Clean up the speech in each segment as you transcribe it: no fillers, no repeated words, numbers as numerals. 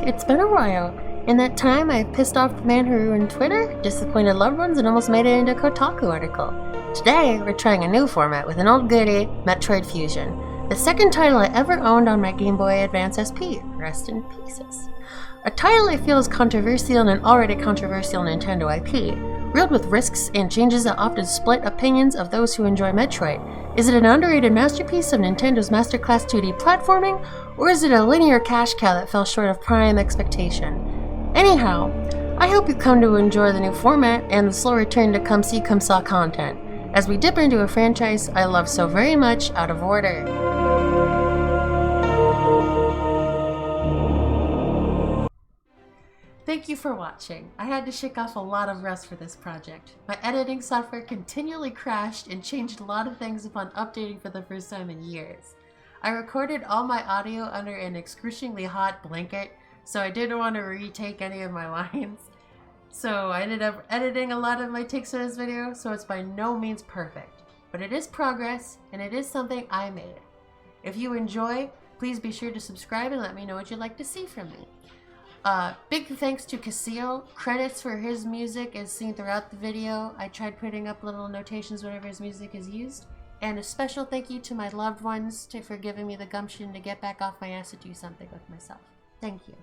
it's been a while. In that time, I pissed off the man who ruined Twitter, disappointed loved ones, and almost made it into a Kotaku article. Today, we're trying a new format with an old goodie, Metroid Fusion, the second title I ever owned on my Game Boy Advance SP, rest in pieces. A title I feel is controversial in an already controversial Nintendo IP, reeled with risks and changes that often split opinions of those who enjoy Metroid. Is it an underrated masterpiece of Nintendo's masterclass 2D platforming, or is it a linear cash cow that fell short of prime expectation? Anyhow, I hope you come to enjoy the new format and the slow return to come see come saw content, as we dip into a franchise I love so very much out of order. Thank you for watching. I had to shake off a lot of rust for this project. My editing software continually crashed and changed a lot of things upon updating for the first time in years. I recorded all my audio under an excruciatingly hot blanket, so I didn't want to retake any of my lines. So I ended up editing a lot of my takes for this video, so it's by no means perfect. But it is progress, and it is something I made. If you enjoy, please be sure to subscribe and let me know what you'd like to see from me. Big thanks to Kassil Credits for his music as seen throughout the video. I tried putting up little notations whenever his music is used. And a special thank you to my loved ones for giving me the gumption to get back off my ass to do something with myself. Thank you.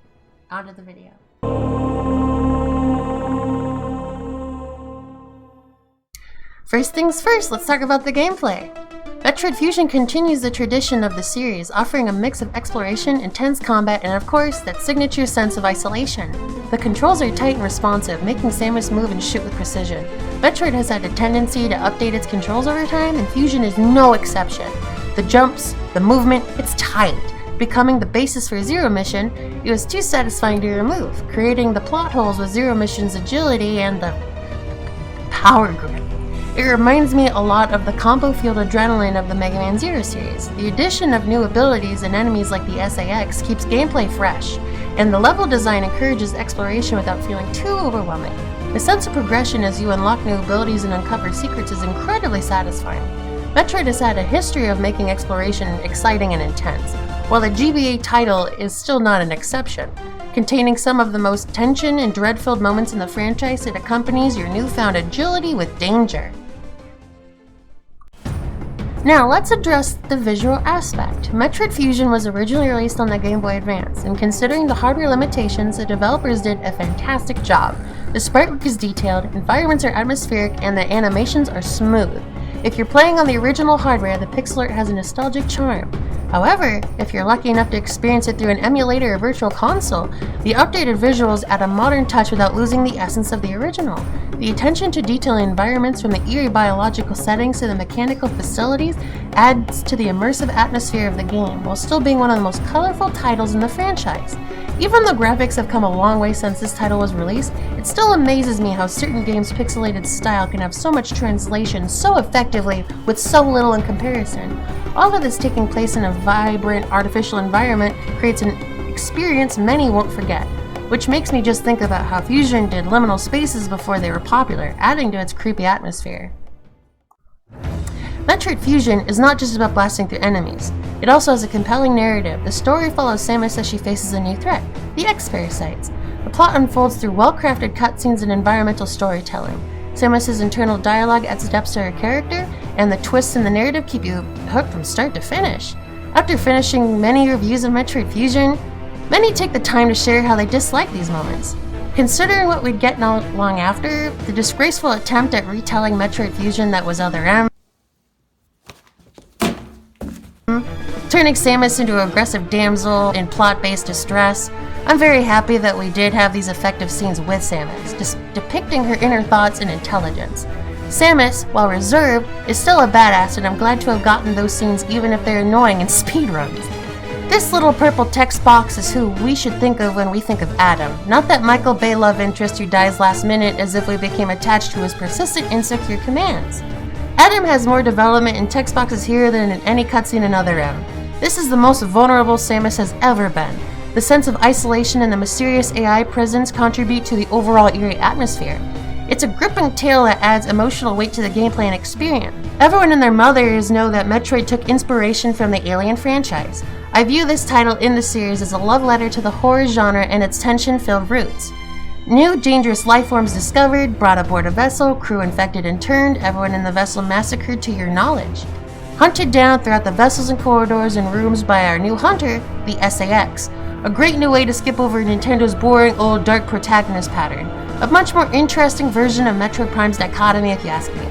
On to the video. First things first, let's talk about the gameplay. Metroid Fusion continues the tradition of the series, offering a mix of exploration, intense combat, and of course, that signature sense of isolation. The controls are tight and responsive, making Samus move and shoot with precision. Metroid has had a tendency to update its controls over time, and Fusion is no exception. The jumps, the movement, it's tight. Becoming the basis for Zero Mission, it was too satisfying to remove, creating the plot holes with Zero Mission's agility and the power grip. It reminds me a lot of the combo field adrenaline of the Mega Man Zero series. The addition of new abilities and enemies like the SAX keeps gameplay fresh, and the level design encourages exploration without feeling too overwhelming. The sense of progression as you unlock new abilities and uncover secrets is incredibly satisfying. Metroid has had a history of making exploration exciting and intense, while the GBA title is still not an exception. Containing some of the most tension and dread-filled moments in the franchise, it accompanies your newfound agility with danger. Now let's address the visual aspect. Metroid Fusion was originally released on the Game Boy Advance, and considering the hardware limitations, the developers did a fantastic job. The sprite work is detailed, environments are atmospheric, and the animations are smooth. If you're playing on the original hardware, the pixel art has a nostalgic charm. However, if you're lucky enough to experience it through an emulator or virtual console, the updated visuals add a modern touch without losing the essence of the original. The attention to detail in environments, from the eerie biological settings to the mechanical facilities, adds to the immersive atmosphere of the game, while still being one of the most colorful titles in the franchise. Even though graphics have come a long way since this title was released, it still amazes me how certain games' pixelated style can have so much translation so effectively with so little in comparison. All of this taking place in a vibrant, artificial environment creates an experience many won't forget, which makes me just think about how Fusion did liminal spaces before they were popular, adding to its creepy atmosphere. Metroid Fusion is not just about blasting through enemies. It also has a compelling narrative. The story follows Samus as she faces a new threat, the X-Parasites. The plot unfolds through well-crafted cutscenes and environmental storytelling. Samus's internal dialogue adds depth to her character, and the twists in the narrative keep you hooked from start to finish. After finishing many reviews of Metroid Fusion, many take the time to share how they dislike these moments. Considering what we'd get not long after, the disgraceful attempt at retelling Metroid Fusion that was Other M, turning Samus into an aggressive damsel in plot-based distress, I'm very happy that we did have these effective scenes with Samus, depicting her inner thoughts and intelligence. Samus, while reserved, is still a badass, and I'm glad to have gotten those scenes even if they're annoying in speedruns. This little purple text box is who we should think of when we think of Adam, not that Michael Bay love interest who dies last minute as if we became attached to his persistent insecure commands. Adam has more development in text boxes here than in any cutscene in Other M. This is the most vulnerable Samus has ever been. The sense of isolation and the mysterious AI presence contribute to the overall eerie atmosphere. It's a gripping tale that adds emotional weight to the gameplay and experience. Everyone and their mothers know that Metroid took inspiration from the Alien franchise. I view this title in the series as a love letter to the horror genre and its tension-filled roots. New dangerous life forms discovered, brought aboard a vessel, crew infected and turned, everyone in the vessel massacred to your knowledge. Hunted down throughout the vessels and corridors and rooms by our new hunter, the SAX. A great new way to skip over Nintendo's boring old dark protagonist pattern. A much more interesting version of Metroid Prime's dichotomy if you ask me.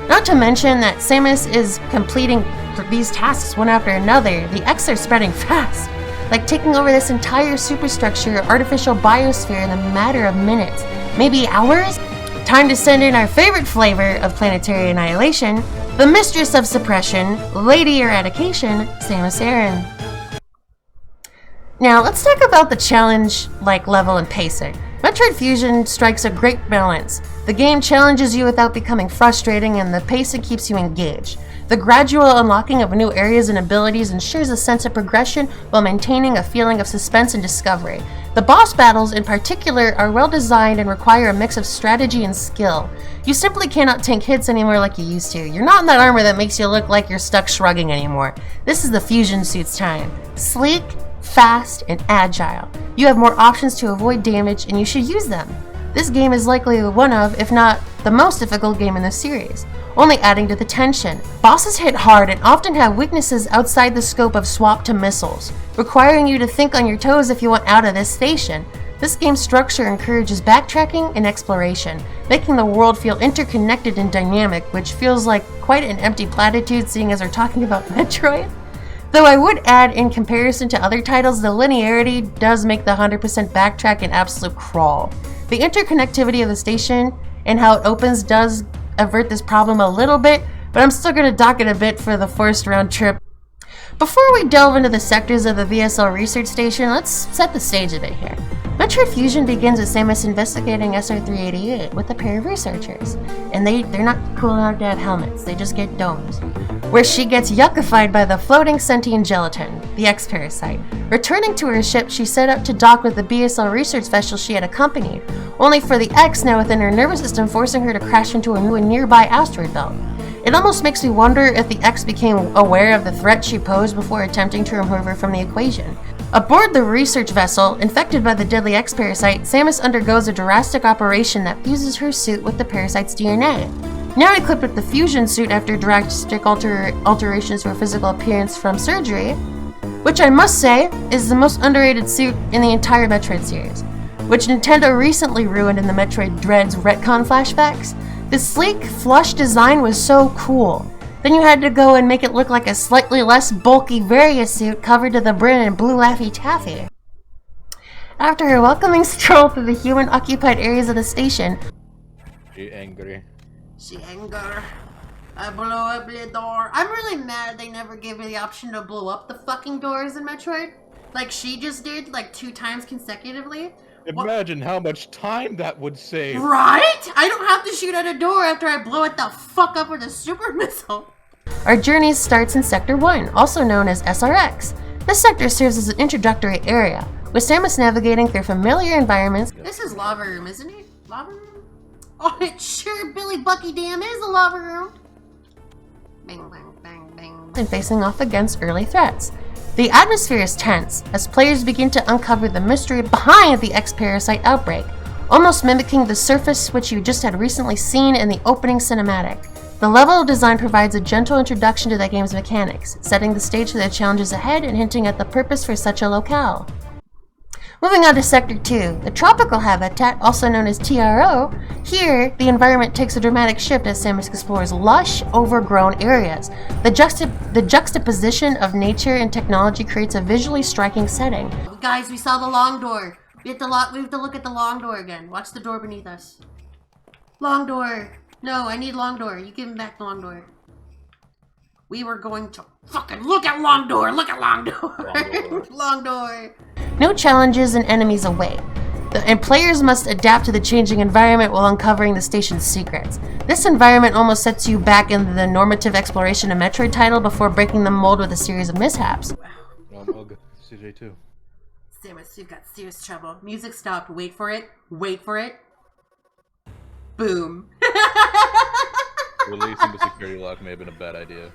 Not to mention that Samus is completing these tasks one after another. The X are spreading fast, like taking over this entire superstructure, artificial biosphere in a matter of minutes, maybe hours? Time to send in our favorite flavor of planetary annihilation, the mistress of suppression, Lady Eradication, Samus Aran. Now let's talk about the challenge level and pacing. Metroid Fusion strikes a great balance. The game challenges you without becoming frustrating, and the pacing keeps you engaged. The gradual unlocking of new areas and abilities ensures a sense of progression while maintaining a feeling of suspense and discovery. The boss battles in particular are well designed and require a mix of strategy and skill. You simply cannot tank hits anymore like you used to. You're not in that armor that makes you look like you're stuck shrugging anymore. This is the Fusion suit's time. Sleek, fast, and agile. You have more options to avoid damage, and you should use them. This game is likely one of, if not the most difficult game in the series, only adding to the tension. Bosses hit hard and often have weaknesses outside the scope of swap to missiles, requiring you to think on your toes if you want out of this station. This game's structure encourages backtracking and exploration, making the world feel interconnected and dynamic, which feels like quite an empty platitude seeing as we're talking about Metroid. Though I would add, in comparison to other titles, the linearity does make the 100% backtrack an absolute crawl. The interconnectivity of the station and how it opens does avert this problem a little bit, but I'm still going to dock it a bit for the forced round trip. Before we delve into the sectors of the VSL research station, let's set the stage a bit here. Metroid Fusion begins with Samus investigating SR-388 with a pair of researchers, and they're not cool enough to have helmets, they just get domes, where she gets yuckified by the floating sentient gelatin, the X-Parasite. Returning to her ship, she set out to dock with the BSL research vessel she had accompanied, only for the X now within her nervous system forcing her to crash into a nearby asteroid belt. It almost makes me wonder if the X became aware of the threat she posed before attempting to remove her from the equation. Aboard the research vessel, infected by the deadly X-Parasite, Samus undergoes a drastic operation that fuses her suit with the parasite's DNA. Now equipped with the fusion suit after drastic alterations to her physical appearance from surgery, which I must say is the most underrated suit in the entire Metroid series, which Nintendo recently ruined in the Metroid Dread's retcon flashbacks. The sleek, flush design was so cool. Then you had to go and make it look like a slightly less bulky Varia suit covered to the brim in blue Laffy Taffy. After a welcoming stroll through the human-occupied areas of the station, She angry. I blow up the door. I'm really mad they never gave me the option to blow up the fucking doors in Metroid. Like she just did, 2 times consecutively. Imagine how much time that would save. Right? I don't have to shoot at a door after I blow it the fuck up with a super missile. Our journey starts in Sector 1, also known as SRX. This sector serves as an introductory area, with Samus navigating through familiar environments. This is Lava Room, isn't it? Lava Room? Oh, it sure Billy Bucky Dam is a Lava Room. Bang, bang, bang, bang. And facing off against early threats. The atmosphere is tense as players begin to uncover the mystery behind the X-Parasite outbreak, almost mimicking the surface which you just had recently seen in the opening cinematic. The level design provides a gentle introduction to the game's mechanics, setting the stage for the challenges ahead and hinting at the purpose for such a locale. Moving on to Sector 2, the Tropical Habitat, also known as TRO. Here, the environment takes a dramatic shift as Samus explores lush, overgrown areas. The juxtaposition of nature and technology creates a visually striking setting. Guys, we saw the long door. We have to look at the long door again. Watch the door beneath us. Long door. No, I need long door. You give him back the long door. We were going to fucking look at long door. Look at long door. Long door. No challenges and enemies await, and players must adapt to the changing environment while uncovering the station's secrets. This environment almost sets you back into the normative exploration of Metroid title before breaking the mold with a series of mishaps. CJ too. Samus, you've got serious trouble. Music stopped. Wait for it. Wait for it. Boom. Releasing the security lock may have been a bad idea.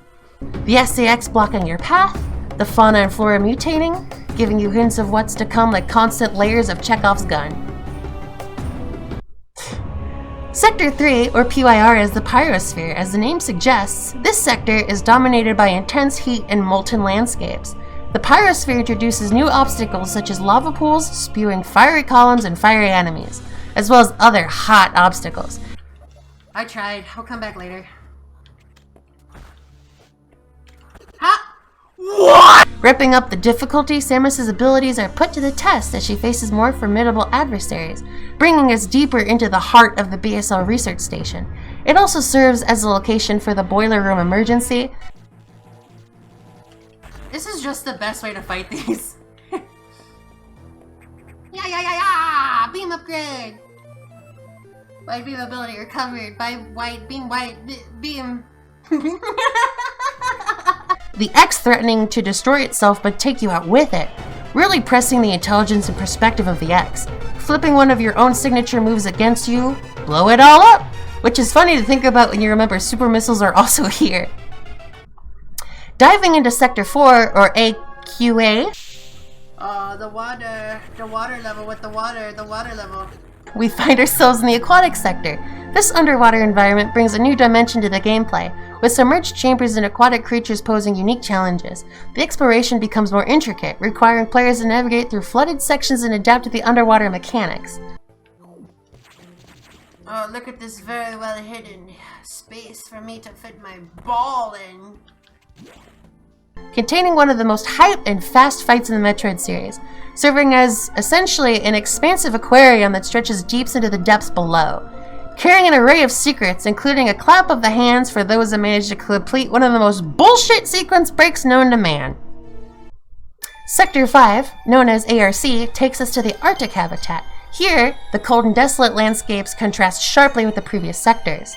The SCX blocking your path, the fauna and flora mutating, giving you hints of what's to come like constant layers of Chekhov's gun. Sector 3, or PYR, is the pyrosphere. As the name suggests, this sector is dominated by intense heat and molten landscapes. The pyrosphere introduces new obstacles such as lava pools, spewing fiery columns and fiery enemies, as well as other hot obstacles. I tried. I'll come back later. Ha! What? Ripping up the difficulty, Samus's abilities are put to the test as she faces more formidable adversaries, bringing us deeper into the heart of the BSL research station. It also serves as a location for the boiler room emergency. This is just the best way to fight these. Yeah! Beam upgrade! White beam ability recovered by white beam. The X threatening to destroy itself but take you out with it, really pressing the intelligence and perspective of the X. Flipping one of your own signature moves against you, blow it all up! Which is funny to think about when you remember super missiles are also here. Diving into Sector 4, or AQA. The water level with the water level. We find ourselves in the aquatic sector. This underwater environment brings a new dimension to the gameplay, with submerged chambers and aquatic creatures posing unique challenges. The exploration becomes more intricate, requiring players to navigate through flooded sections and adapt to the underwater mechanics. Oh, look at this very well hidden space for me to fit my ball in. Containing one of the most hype and fast fights in the Metroid series, serving as essentially an expansive aquarium that stretches deep into the depths below, carrying an array of secrets, including a clap of the hands for those that manage to complete one of the most bullshit sequence breaks known to man. Sector 5, known as ARC, takes us to the Arctic habitat. Here, the cold and desolate landscapes contrast sharply with the previous sectors.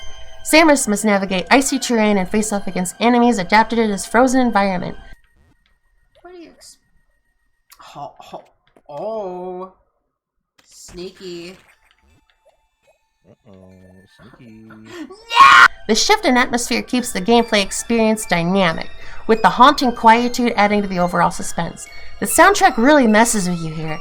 Samus must navigate icy terrain and face off against enemies adapted to this frozen environment. What do you Oh. Sneaky. Sneaky. Yeah! The shift in atmosphere keeps the gameplay experience dynamic, with the haunting quietude adding to the overall suspense. The soundtrack really messes with you here.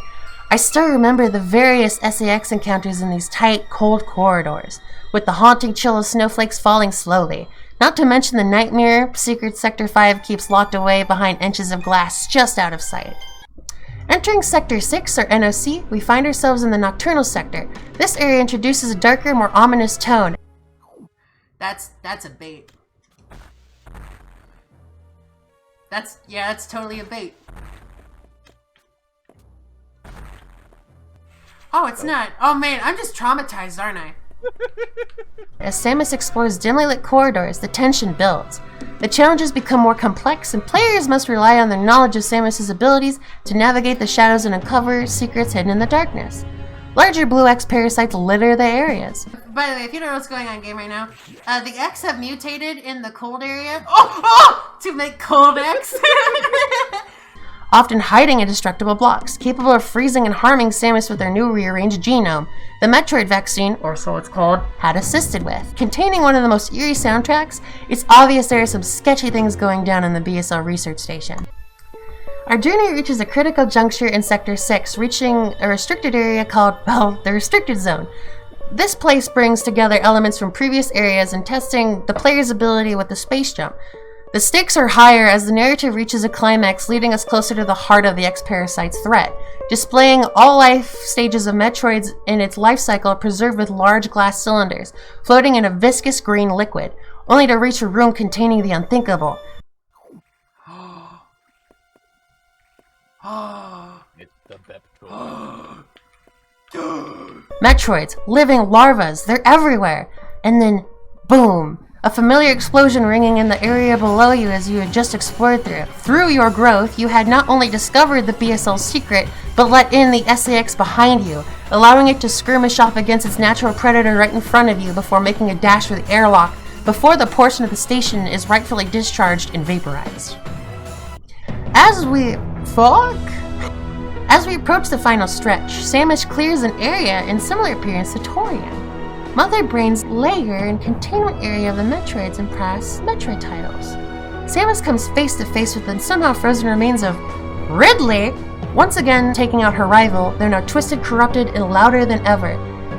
I still remember the various SAX encounters in these tight, cold corridors, with the haunting chill of snowflakes falling slowly. Not to mention the nightmare Secret Sector 5 keeps locked away behind inches of glass just out of sight. Entering Sector 6, or NOC, we find ourselves in the Nocturnal Sector. This area introduces a darker, more ominous tone. That's a bait. That's totally a bait. Oh, it's not. Oh man, I'm just traumatized, aren't I? As Samus explores dimly lit corridors, the tension builds. The challenges become more complex, and players must rely on their knowledge of Samus's abilities to navigate the shadows and uncover secrets hidden in the darkness. Larger blue X parasites litter the areas. By the way, if you don't know what's going on in game right now, the X have mutated in the cold area to make cold X. Often hiding indestructible blocks, capable of freezing and harming Samus with their new rearranged genome. The Metroid vaccine, or so it's called, had assisted with. Containing one of the most eerie soundtracks, it's obvious there are some sketchy things going down in the BSL research station. Our journey reaches a critical juncture in Sector 6, reaching a restricted area called, the Restricted Zone. This place brings together elements from previous areas and testing the player's ability with the space jump. The stakes are higher as the narrative reaches a climax, leading us closer to the heart of the X-Parasite's threat, displaying all life stages of Metroids in its life cycle preserved with large glass cylinders, floating in a viscous green liquid, only to reach a room containing the unthinkable. It's the Metroid. Metroids, living larvas, they're everywhere. And then, boom. A familiar explosion ringing in the area below you as you had just explored through. Through your growth, you had not only discovered the BSL secret, but let in the SAX behind you, allowing it to skirmish off against its natural predator right in front of you before making a dash for the airlock, before the portion of the station is rightfully discharged and vaporized. As we approach the final stretch, Samus clears an area in similar appearance to Torian. Mother Brain's lair and containment area of the Metroids impress Metroid titles. Samus comes face to face with the somehow frozen remains of Ridley. Once again taking out her rival, they're now twisted, corrupted, and louder than ever.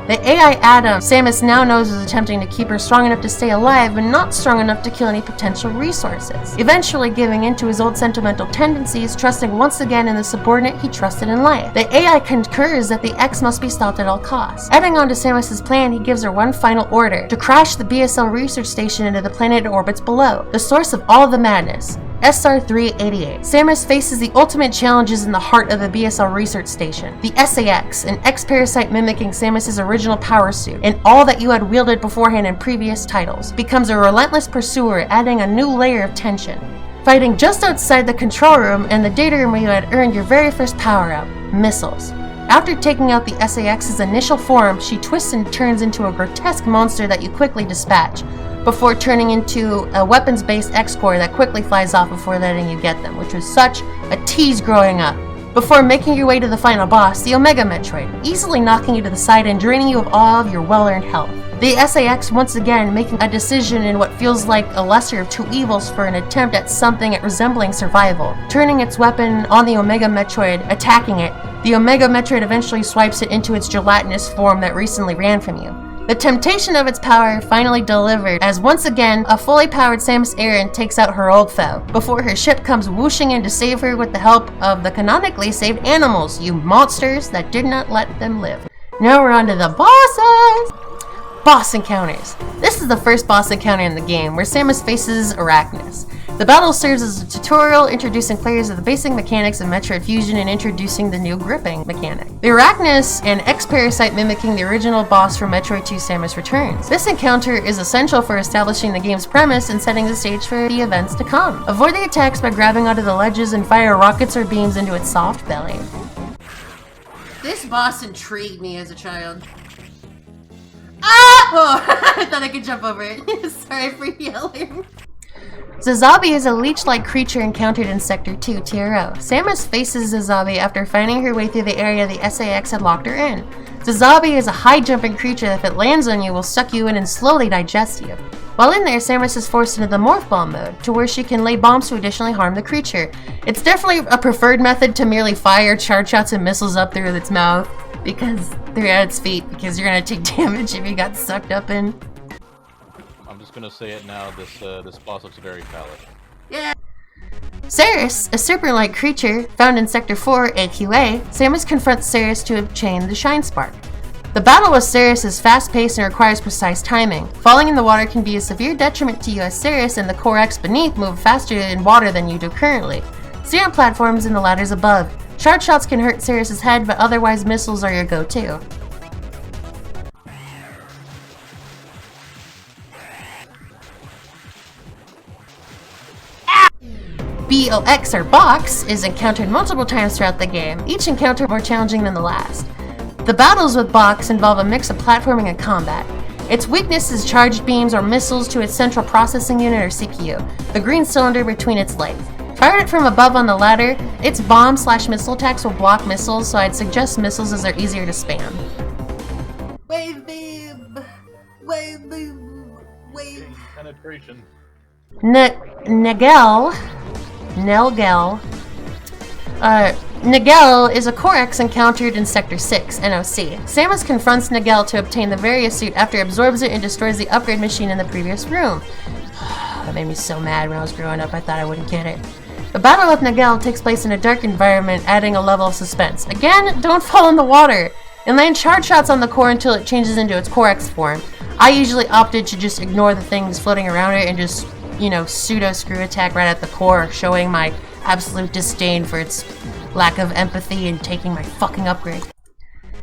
The AI Adam Samus now knows is attempting to keep her strong enough to stay alive, but not strong enough to kill any potential resources. Eventually giving in to his old sentimental tendencies, trusting once again in the subordinate he trusted in life. The AI concurs that the X must be stopped at all costs. Adding on to Samus's plan, he gives her one final order: to crash the BSL research station into the planet it orbits below, the source of all the madness. SR-388. Samus faces the ultimate challenges in the heart of the BSL research station. The SAX, an X-parasite mimicking Samus's original power suit, and all that you had wielded beforehand in previous titles, becomes a relentless pursuer, adding a new layer of tension. Fighting just outside the control room and the data room where you had earned your very first power-up, missiles. After taking out the SAX's initial form, she twists and turns into a grotesque monster that you quickly dispatch, before turning into a weapons-based X-Core that quickly flies off before letting you get them, which was such a tease growing up. Before making your way to the final boss, the Omega Metroid, easily knocking you to the side and draining you of all of your well-earned health. The SAX once again making a decision in what feels like a lesser of two evils for an attempt at something resembling survival. Turning its weapon on the Omega Metroid, attacking it, the Omega Metroid eventually swipes it into its gelatinous form that recently ran from you. The temptation of its power finally delivered, as once again, a fully powered Samus Aran takes out her old foe, before her ship comes whooshing in to save her with the help of the canonically saved animals, you monsters that did not let them live. Now we're on to the bosses! Boss encounters. This is the first boss encounter in the game, where Samus faces Arachnus. The battle serves as a tutorial, introducing players to the basic mechanics of Metroid Fusion and introducing the new gripping mechanic. The Arachnus, an X-parasite mimicking the original boss from Metroid 2 Samus Returns. This encounter is essential for establishing the game's premise and setting the stage for the events to come. Avoid the attacks by grabbing onto the ledges and fire rockets or beams into its soft belly. This boss intrigued me as a child. Ah! Oh, I thought I could jump over it. Sorry for yelling. Zazabi is a leech-like creature encountered in Sector 2 TRO. Samus faces Zazabi after finding her way through the area the SAX had locked her in. Zazabi is a high-jumping creature that if it lands on you will suck you in and slowly digest you. While in there, Samus is forced into the Morph Bomb mode, to where she can lay bombs to additionally harm the creature. It's definitely a preferred method to merely fire charge shots and missiles up through its mouth, because they're at its feet, because you're gonna take damage if you got sucked up in. I'm just gonna say it now, this boss looks very phallic. Yeah. Ceres, a serpent-like creature found in Sector 4 AQA, Samus confronts Ceres to obtain the Shine Spark. The battle with Ceres is fast-paced and requires precise timing. Falling in the water can be a severe detriment to you as Ceres and the Core X beneath move faster in water than you do currently. Stay on platforms and the ladders above. Charge shots can hurt Ceres' head, but otherwise missiles are your go-to. BOX, or Box, is encountered multiple times throughout the game, each encounter more challenging than the last. The battles with Box involve a mix of platforming and combat. Its weakness is charged beams or missiles to its central processing unit or CPU, the green cylinder between its legs. Fired it from above on the ladder, its bomb/missile attacks will block missiles, so I'd suggest missiles as they're easier to spam. Wave beam! Wave beam! Wave... Penetration. Nagel is a Core X encountered in Sector 6, NOC. Samus confronts Nagel to obtain the Various suit after it absorbs it and destroys the upgrade machine in the previous room. That made me so mad when I was growing up, I thought I wouldn't get it. The battle with Nagel takes place in a dark environment, adding a level of suspense. Again, don't fall in the water! And land charge shots on the core until it changes into its Core X form. I usually opted to just ignore the things floating around it and just, pseudo screw attack right at the core, showing my absolute disdain for its lack of empathy and taking my fucking upgrade.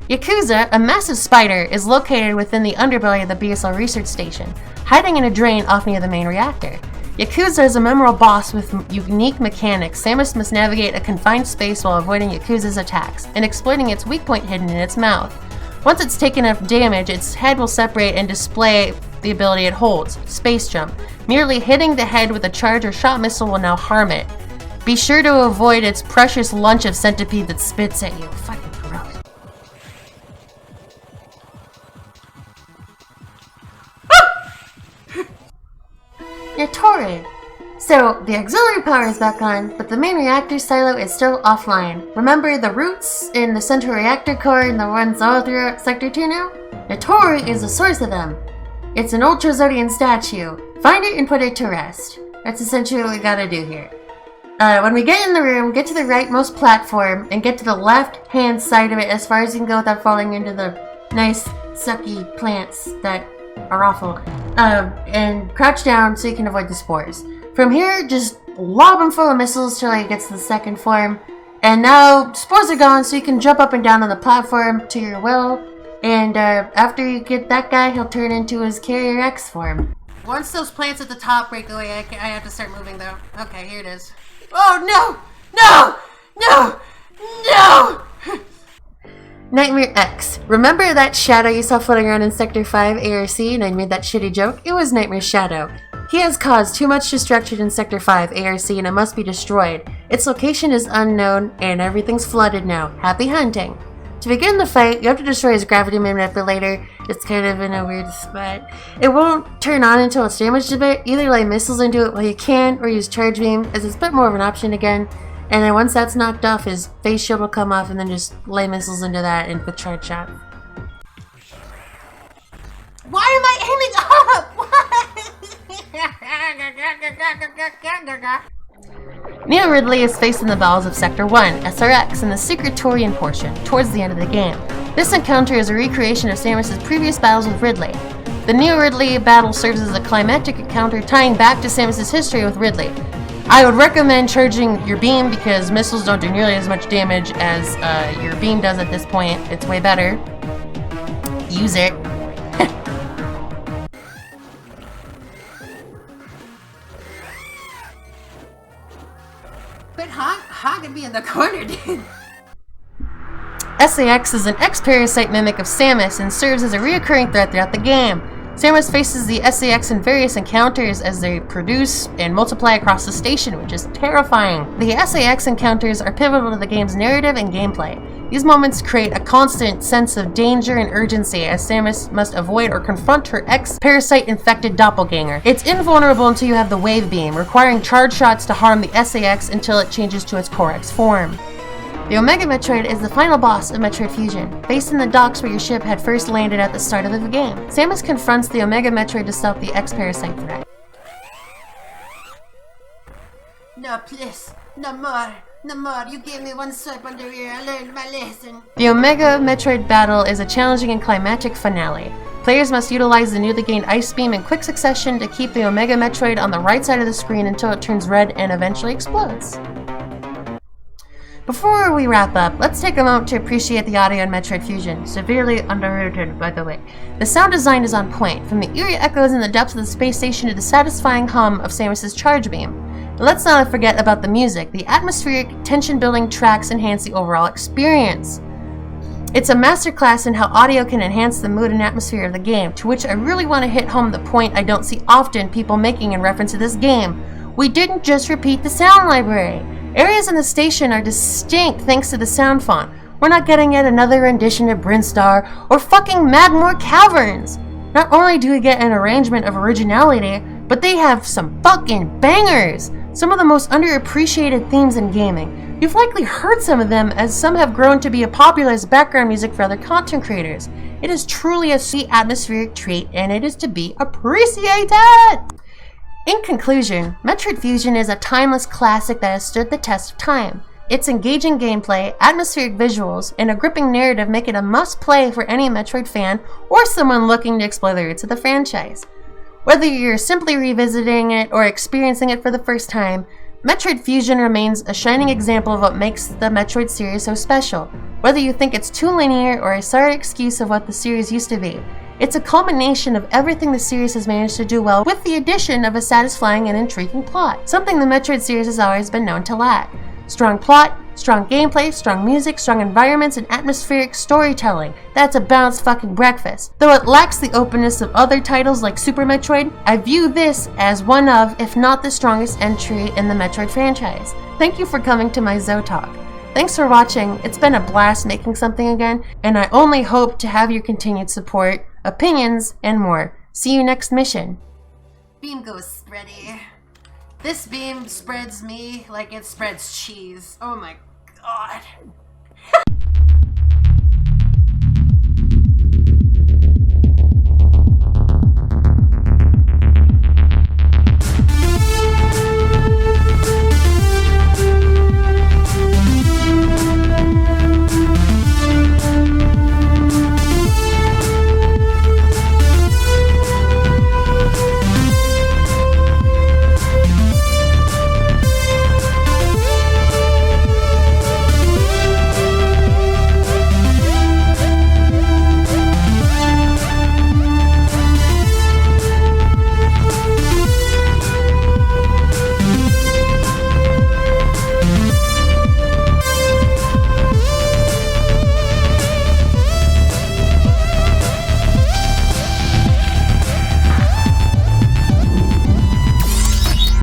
Yakuza, a massive spider, is located within the underbelly of the BSL research station, hiding in a drain off near the main reactor. Yakuza is a memorable boss with unique mechanics. Samus must navigate a confined space while avoiding Yakuza's attacks, and exploiting its weak point hidden in its mouth. Once it's taken enough damage, its head will separate and display the ability it holds, Space Jump. Merely hitting the head with a charge or shot missile will now harm it. Be sure to avoid its precious lunch of centipede that spits at you. Fucking gross. Notori. So, the auxiliary power is back on, but the main reactor silo is still offline. Remember the roots in the central reactor core and the ones all throughout Sector 2 now? Notori is the source of them. It's an Ultra Zodian statue. Find it and put it to rest. That's essentially what we gotta do here. When we get in the room, get to the rightmost platform and get to the left-hand side of it as far as you can go without falling into the nice, sucky plants that are awful. And crouch down so you can avoid the spores. From here, just lob him full of missiles till he gets to the second form. And now, spores are gone, so you can jump up and down on the platform to your will. And after you get that guy, he'll turn into his Carrier X form. Once those plants at the top break away, I have to start moving though. Okay, here it is. Oh no! No! No! No! Nightmare X. Remember that shadow you saw floating around in Sector 5 ARC and I made that shitty joke? It was Nightmare's shadow. He has caused too much destruction in Sector 5 ARC and it must be destroyed. Its location is unknown and everything's flooded now. Happy hunting. To begin the fight, you have to destroy his gravity manipulator. It's kind of in a weird spot. It won't turn on until it's damaged a bit. Either lay missiles into it while you can or use charge beam as it's a bit more of an option again. And then once that's knocked off, his face shield will come off and then just lay missiles into that and with charge shot. Why am I aiming up? Neo Ridley is facing the battles of Sector 1, SRX, in the secret Torian portion, towards the end of the game. This encounter is a recreation of Samus's previous battles with Ridley. The Neo Ridley battle serves as a climactic encounter tying back to Samus's history with Ridley. I would recommend charging your beam because missiles don't do nearly as much damage as your beam does at this point. It's way better. Use it. Quit hogging me in the corner, dude. SAX is an X-Parasite mimic of Samus and serves as a reoccurring threat throughout the game. Samus faces the SAX in various encounters as they produce and multiply across the station, which is terrifying. The SAX encounters are pivotal to the game's narrative and gameplay. These moments create a constant sense of danger and urgency as Samus must avoid or confront her X-Parasite-infected doppelganger. It's invulnerable until you have the Wave Beam, requiring charge shots to harm the SAX until it changes to its Core X form. The Omega Metroid is the final boss of Metroid Fusion, based in the docks where your ship had first landed at the start of the game. Samus confronts the Omega Metroid to stop the X-Parasite threat. No, please. No more. No more. You gave me one swipe under here. I learned my lesson. The Omega Metroid battle is a challenging and climactic finale. Players must utilize the newly gained Ice Beam in quick succession to keep the Omega Metroid on the right side of the screen until it turns red and eventually explodes. Before we wrap up, let's take a moment to appreciate the audio in Metroid Fusion. Severely underrated, by the way. The sound design is on point, from the eerie echoes in the depths of the space station to the satisfying hum of Samus's charge beam. But let's not forget about the music. The atmospheric, tension-building tracks enhance the overall experience. It's a masterclass in how audio can enhance the mood and atmosphere of the game, to which I really want to hit home the point I don't see often people making in reference to this game. We didn't just repeat the sound library. Areas in the station are distinct thanks to the sound font. We're not getting yet another rendition of Brinstar or fucking Magmoor Caverns. Not only do we get an arrangement of originality, but they have some fucking bangers. Some of the most underappreciated themes in gaming. You've likely heard some of them, as some have grown to be popular as background music for other content creators. It is truly a sweet atmospheric treat, and it is to be appreciated! In conclusion, Metroid Fusion is a timeless classic that has stood the test of time. Its engaging gameplay, atmospheric visuals, and a gripping narrative make it a must-play for any Metroid fan or someone looking to explore the roots of the franchise. Whether you're simply revisiting it or experiencing it for the first time, Metroid Fusion remains a shining example of what makes the Metroid series so special. Whether you think it's too linear or a sorry excuse of what the series used to be, it's a culmination of everything the series has managed to do well with the addition of a satisfying and intriguing plot, something the Metroid series has always been known to lack. Strong plot, strong gameplay, strong music, strong environments, and atmospheric storytelling. That's a balanced fucking breakfast. Though it lacks the openness of other titles like Super Metroid, I view this as one of, if not the strongest entry in the Metroid franchise. Thank you for coming to my Zotalk. Thanks for watching. It's been a blast making something again, and I only hope to have your continued support, opinions, and more. See you next mission. Beam goes spready. This beam spreads me like it spreads cheese. Oh my god.